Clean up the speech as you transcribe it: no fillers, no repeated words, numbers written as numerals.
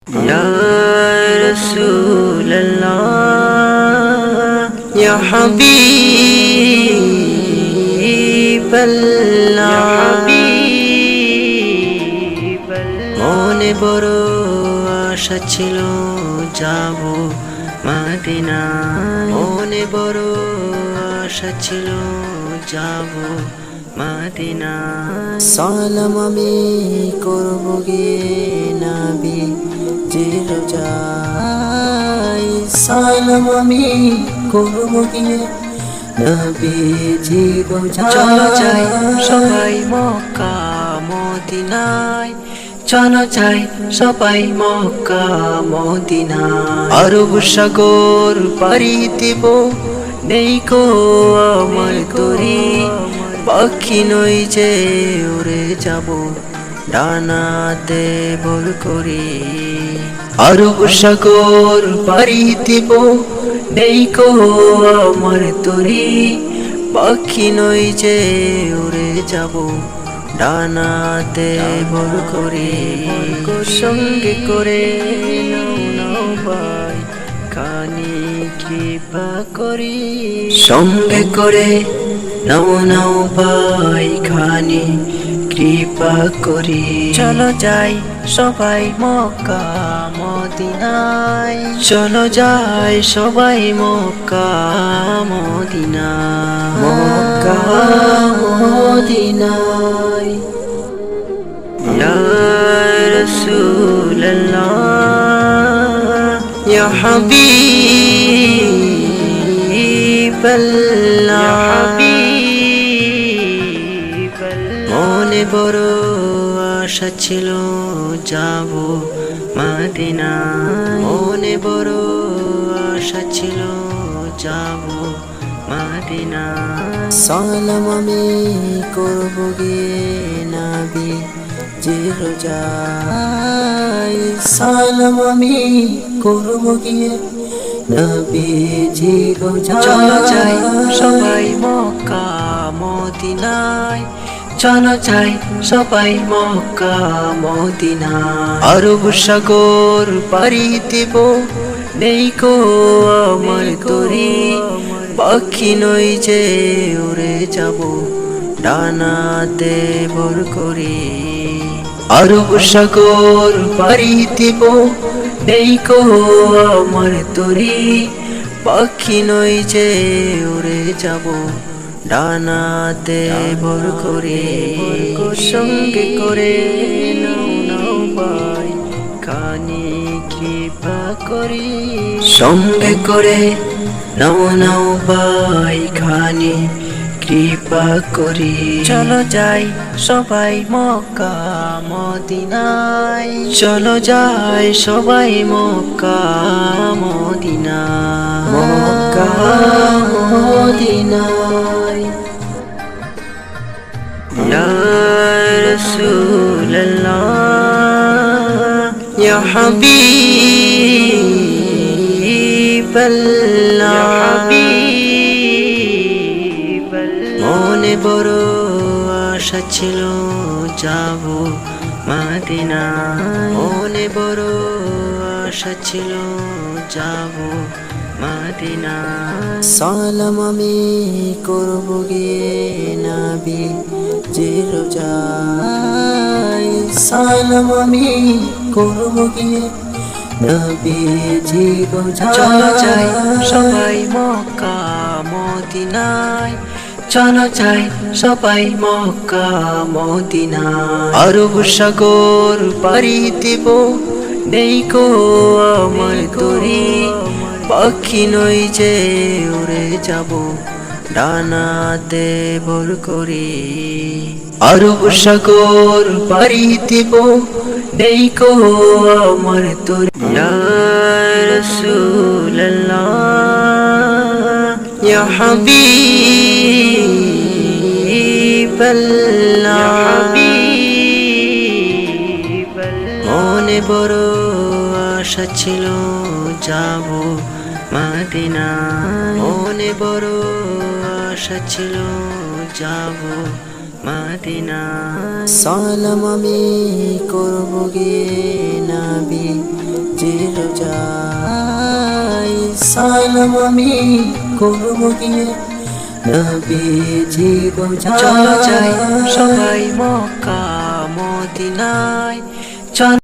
يا رسول الله يا حبيب الله মনে বড় আশা ছিল যাব মদিনায় মনে বড় আশা ছিল যাব মদিনায় সালাম আমি করব গিয়ে নবী জির যাই সালাম আমি করব গিয়ে নবী জির যাই চলো যাই সবাই মক্কা মদিনায় চলো যাই সবাই মক্কা মদিনায় আরব সাগর পাড়ি দিব নেই কো আমার তরি পাখি নই যে উড়ে যাব ডানাতে ভর করে আরব সাগর পাড়ি দিব নেই কো আমার তরি পাখি নই যে উড়ে যাব ডানাতে ভর করে সঙ্গে করে নাও ভাই কানি কৃপা করি সঙ্গে করে নাও ভাই খানি কৃপা করি চলো যাই সবাই মক্কা মদিনায় চলো যাই সবাই মক্কা মদিনায় মক্কা মদিনায় ইয়া রাসূলুল্লাহ ইয়া হাবিবাল্লাহ মনে বড় আশা ছিল যাব মদিনায় মনে বড় আশা ছিল যাব মদিনায় সালাম আমি করব গিয়ে নবী জির যাই সালাম আমি করব গিয়ে নবী জির যাই চলো যাই সবাই মক্কা মদিনায় চলো যাই সবাই মক্কা মদিনায় আরব সাগর পাড়ি দিব নেই কো আমার তরি পাখি নই যে উড়ে যাব ডানাতে ভর করে আরব সাগর পাড়ি দিব নেই কো আমার তরি পাখি নই যে উড়ে যাব ডানাতে ভর করে সঙ্গে করে নাও ভাই কানি কৃপা করি সঙ্গে করে নাও ভাই খানি কৃপা করি চলো যাই সবাই মক্কা মদিনায় চলো যাই সবাই মক্কা মদিনায় মক্কা মদিনায় ইয়া রাসূলুল্লাহ ইয়া হাবিবাল্লাহ মনে বড় আশা ছিল যাব মদিনায় মনে বড় আশা ছিল যাব মদিনায় সালাম আমি করব গিয়ে নবী জির যাই সালাম আমি করব গিয়ে নবী জির যাই চলো যাই সবাই মক্কা মদিনায় চলো যাই সবাই মক্কা মদিনায় আরব সাগর পাড়ি দিব নেই কো আমার তরি পাখি নই যে উড়ে যাব ডানাতে ভর করে আরব সাগর পাড়ি দিব নেই কো আমার তরি ইয়া রাসূলুল্লাহ ইয়া হাবিবাল্লাহ মনে বড় আশা ছিল যাব মদিনায় মনে বড় আশা ছিল যাব মদিনায় সালাম আমি করব গিয়ে নবী সালাম আমি করব গিয়ে নবীজি গো চলো যাই সবাই মক্কা মদিনায়। চলো